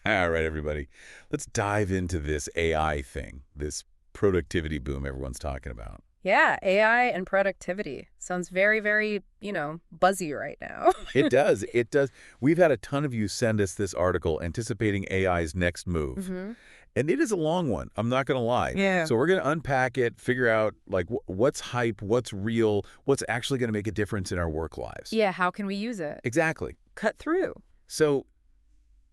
All right, everybody. Let's dive into this AI thing, this productivity boom everyone's talking about. Yeah, AI and productivity. Sounds very, very, buzzy right now. It does. It does. We've had a ton of you send us this article anticipating AI's next move. hmm And it is a long one. I'm not going to lie. Yeah. So we're going to unpack it, figure out like what's hype, what's real, what's actually going to make a difference in our work lives. Yeah, how can we use it? Exactly. Cut through. So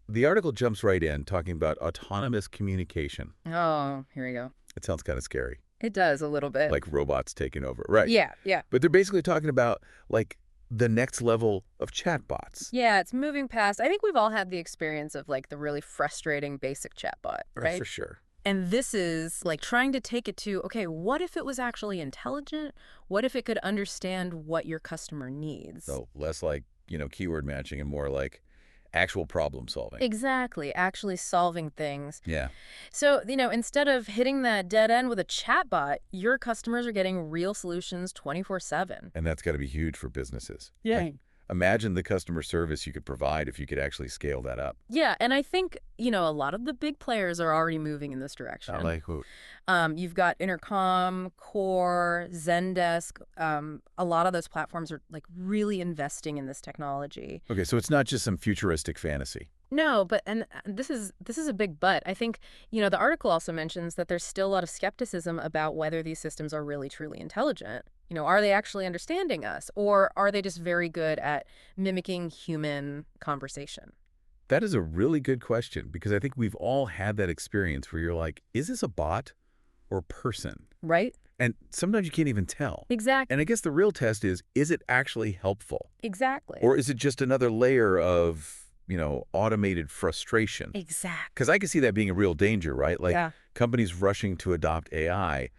the article jumps right in talking about autonomous communication. Oh, here we go. It sounds kind of scary, It does a little bit. like robots taking over. Right. Yeah, yeah. But they're basically talking about like the next level of chatbots. Yeah, it's moving past. I think we've all had the experience of like the really frustrating basic chatbot, right? For sure. And this is like trying to take it to, okay, what if it was actually intelligent? What if it could understand what your customer needs? So less like, keyword matching and more like actual problem solving. Exactly, actually solving things. Yeah. So, instead of hitting that dead end with a chatbot, your customers are getting real solutions 24/7. And that's got to be huge for businesses. Yeah. Like, imagine the customer service you could provide if you could actually scale that up. Yeah, and I think, a lot of the big players are already moving in this direction. Not like who? You've got Intercom, Core, Zendesk. A lot of those platforms are like really investing in this technology. Okay, so it's not just some futuristic fantasy. No, but and this is a big but. I think, the article also mentions that there's still a lot of skepticism about whether these systems are really truly intelligent. Are they actually understanding us, or are they just very good at mimicking human conversation? That is a really good question because I think we've all had that experience where you're like, is this a bot or a person? Right? And sometimes you can't even tell. Exactly. And I guess the real test is it actually helpful? Exactly. Or is it just another layer of, automated frustration? Exactly. Because I can see that being a real danger, right? Like Yeah. companies rushing to adopt AI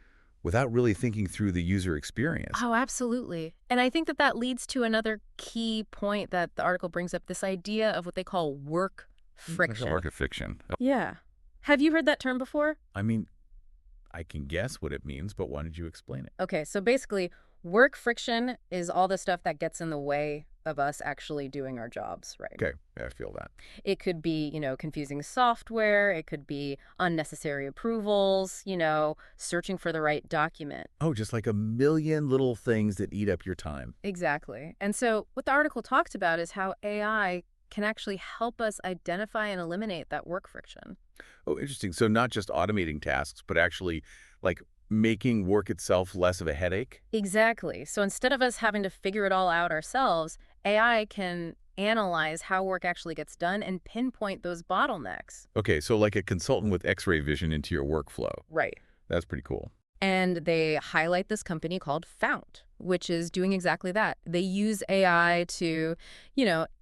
without really thinking through the user experience. Oh, absolutely. And I think that that leads to another key point that the article brings up, this idea of what they call work friction. Work of fiction. Yeah. Have you heard that term before? I mean, I can guess what it means, but why don't you explain it? Okay, so basically, work friction is all the stuff that gets in the way of us actually doing our jobs, right? Okay, yeah, I feel that. It could be, confusing software. It could be unnecessary approvals, searching for the right document. Oh, just like a million little things that eat up your time. Exactly. And so what the article talked about is how AI can actually help us identify and eliminate that work friction. Oh, interesting. So not just automating tasks, but actually like making work itself less of a headache? Exactly. So instead of us having to figure it all out ourselves, AI can analyze how work actually gets done and pinpoint those bottlenecks. Okay, so like a consultant with X-ray vision into your workflow. Right. That's pretty cool. And they highlight this company called Fount, which is doing exactly that. They use AI to,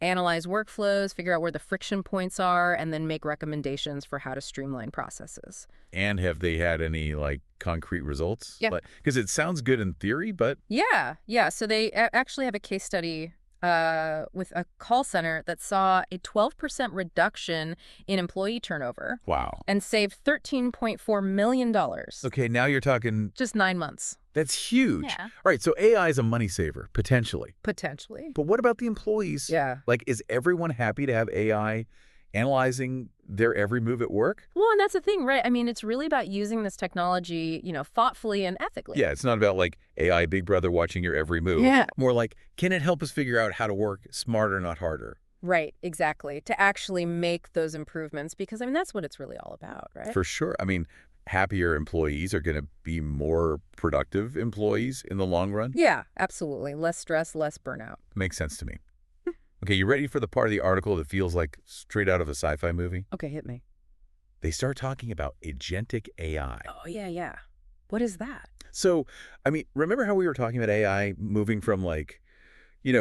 analyze workflows, figure out where the friction points are, and then make recommendations for how to streamline processes. And have they had any like concrete results? Yeah. Because it sounds good in theory, but Yeah. So they actually have a case study with a call center that saw a 12% reduction in employee turnover wow. and saved $13.4 million. Okay, now you're talking, Just 9 months. that's huge. Yeah. All right, so AI is a money saver, potentially. Potentially. But what about the employees? Yeah. Like, is everyone happy to have AI analyzing their every move at work? Well, and that's the thing, right? I mean, it's really about using this technology, thoughtfully and ethically. Yeah, it's not about like AI Big Brother watching your every move. Yeah. More like, can it help us figure out how to work smarter, not harder? Right, exactly. To actually make those improvements, because, that's what it's really all about, right? For sure. I mean, happier employees are going to be more productive employees in the long run. Yeah, absolutely. Less stress, less burnout. Makes sense to me. Okay, you ready for the part of the article that feels like straight out of a sci-fi movie? Okay, hit me. They start talking about agentic AI. Oh, yeah. What is that? So, remember how we were talking about AI moving from like,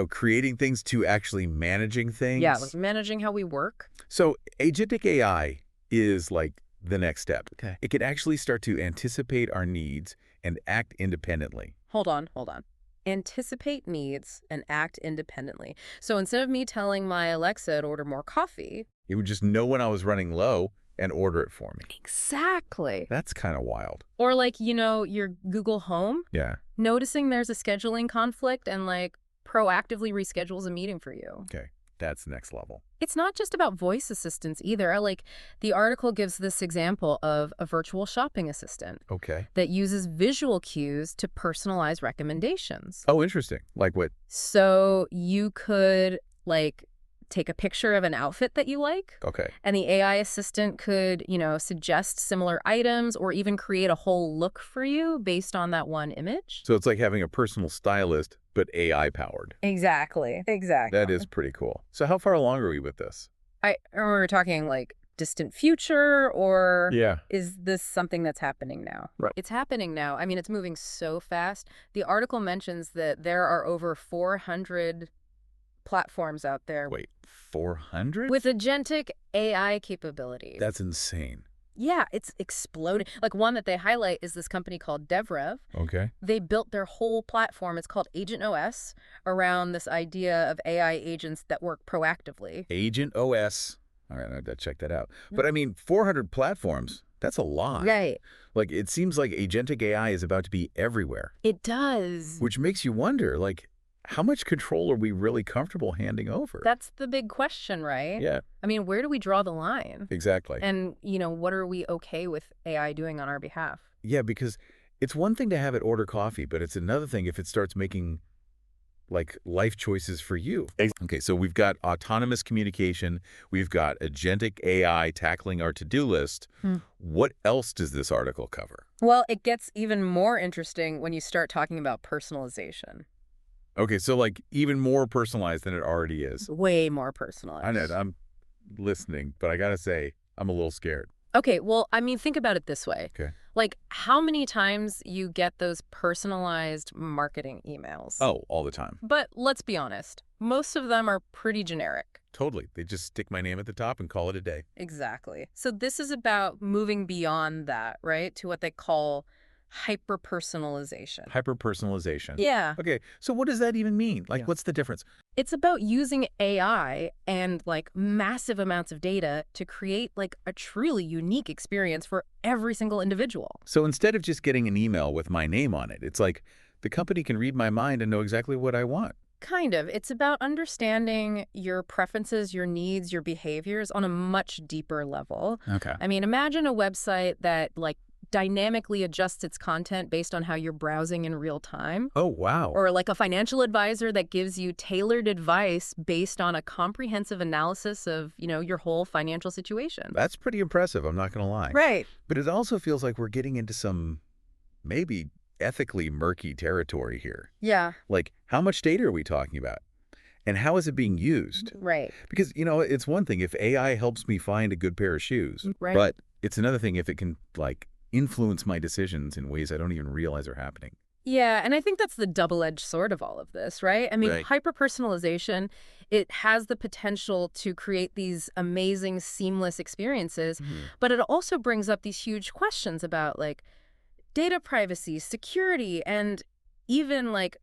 creating things to actually managing things? Yeah, like managing how we work. So agentic AI is like the next step. Okay. It can actually start to anticipate our needs and act independently. Hold on. Anticipate needs and act independently. So instead of me telling my Alexa to order more coffee. It would just know when I was running low and order it for me. Exactly. That's kind of wild. Or like, your Google Home, Yeah. noticing there's a scheduling conflict and like proactively reschedules a meeting for you. Okay. That's next level. It's not just about voice assistants either. Like, the article gives this example of a virtual shopping assistant Okay. that uses visual cues to personalize recommendations. Oh, interesting. Like what? So you could, like, take a picture of an outfit that you like, Okay. and the AI assistant could, suggest similar items or even create a whole look for you based on that one image. So it's like having a personal stylist, but AI powered. Exactly. That is Exactly. pretty cool. So how far along are we with this? Are we talking like distant future, or Yeah. is this something that's happening now? Right. It's happening now. I mean, it's moving so fast. The article mentions that there are over 400 platforms out there Wait, 400? with agentic AI capabilities. That's insane. Yeah, it's exploding. Like, one that they highlight is this company called DevRev. Okay. They built their whole platform, it's called Agent OS, around this idea of AI agents that work proactively. Agent OS. All right, I got to check that out. But I mean, 400 platforms, that's a lot. Right. Like, it seems like agentic AI is about to be everywhere, It does. which makes you wonder, like, how much control are we really comfortable handing over? That's the big question, right? Yeah, I mean, where do we draw the line? exactly. And, what are we okay with AI doing on our behalf? Yeah, because it's one thing to have it order coffee, but it's another thing if it starts making like life choices for you. Okay, so we've got autonomous communication, we've got agentic AI tackling our to-do list. What else does this article cover? Well, it gets even more interesting when you start talking about personalization. Okay, so like even more personalized than it already is. Way more I know, personalized. I'm listening, but I gotta say, I'm a little scared. Okay, well, I mean, think about it this way. Okay. Like, how many times you get those personalized marketing emails? Oh, all the time. But let's be honest, most of them are pretty generic. Totally. They just stick my name at the top and call it a day. Exactly. So this is about moving beyond that, right, to what they call hyper-personalization. Hyper-personalization. Yeah. Okay, so what does that even mean? Like, Yeah. what's the difference? It's about using AI and like massive amounts of data to create like a truly unique experience for every single individual. So instead of just getting an email with my name on it, it's like the company can read my mind and know exactly what I want. Kind of. It's about understanding your preferences, your needs, your behaviors on a much deeper level. Okay. I mean, imagine a website that like dynamically adjusts its content based on how you're browsing in real time. Oh, wow. Or like a financial advisor that gives you tailored advice based on a comprehensive analysis of, your whole financial situation. That's pretty impressive, I'm not going to lie. Right. But it also feels like we're getting into some maybe ethically murky territory here. Yeah. Like, how much data are we talking about? And how is it being used? Right. Because, it's one thing if AI helps me find a good pair of shoes, Right. but it's another thing if it can, like, influence my decisions in ways I don't even realize are happening. Yeah, and I think that's the double-edged sword of all of this, right? I mean, Right. hyper-personalization, it has the potential to create these amazing, seamless experiences, but it also brings up these huge questions about, like, data privacy, security, and even, like,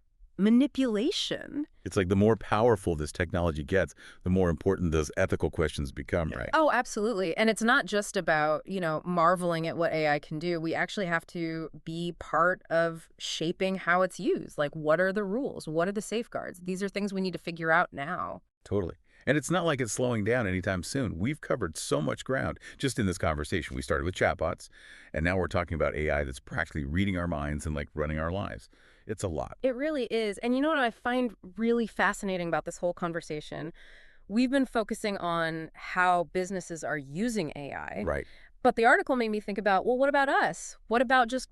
manipulation. It's like the more powerful this technology gets, the more important those ethical questions become, right? Oh, absolutely. And it's not just about, marveling at what AI can do. We actually have to be part of shaping how it's used. Like, what are the rules? What are the safeguards? These are things we need to figure out now. Totally. And it's not like it's slowing down anytime soon. We've covered so much ground just in this conversation. We started with chatbots, and now we're talking about AI that's practically reading our minds and like running our lives. It's a lot. It really is. And you know what I find really fascinating about this whole conversation? We've been focusing on how businesses are using AI. Right. But the article made me think about, well, what about us? What about just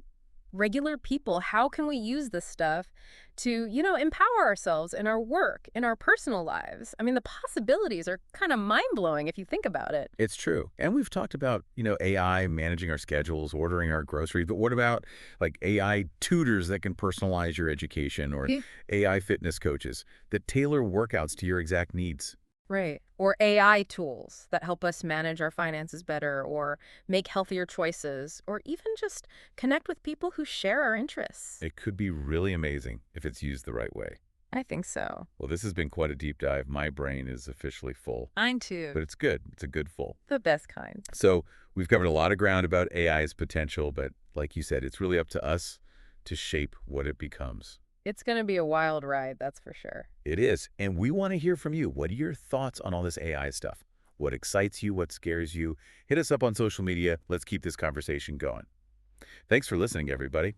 regular people? How can we use this stuff to, empower ourselves in our work, in our personal lives? I mean, the possibilities are kind of mind-blowing if you think about it. It's true. And we've talked about, AI managing our schedules, ordering our groceries. But what about like AI tutors that can personalize your education or AI fitness coaches that tailor workouts to your exact needs? Right. Or AI tools that help us manage our finances better or make healthier choices or even just connect with people who share our interests. It could be really amazing if it's used the right way. I think so. Well, this has been quite a deep dive. My brain is officially full, Mine too. but it's good. It's a good full. The best kind. So we've covered a lot of ground about AI's potential, but like you said, it's really up to us to shape what it becomes. It's going to be a wild ride, that's for sure. It is, and we want to hear from you. What are your thoughts on all this AI stuff? What excites you? What scares you? Hit us up on social media. Let's keep this conversation going. Thanks for listening, everybody.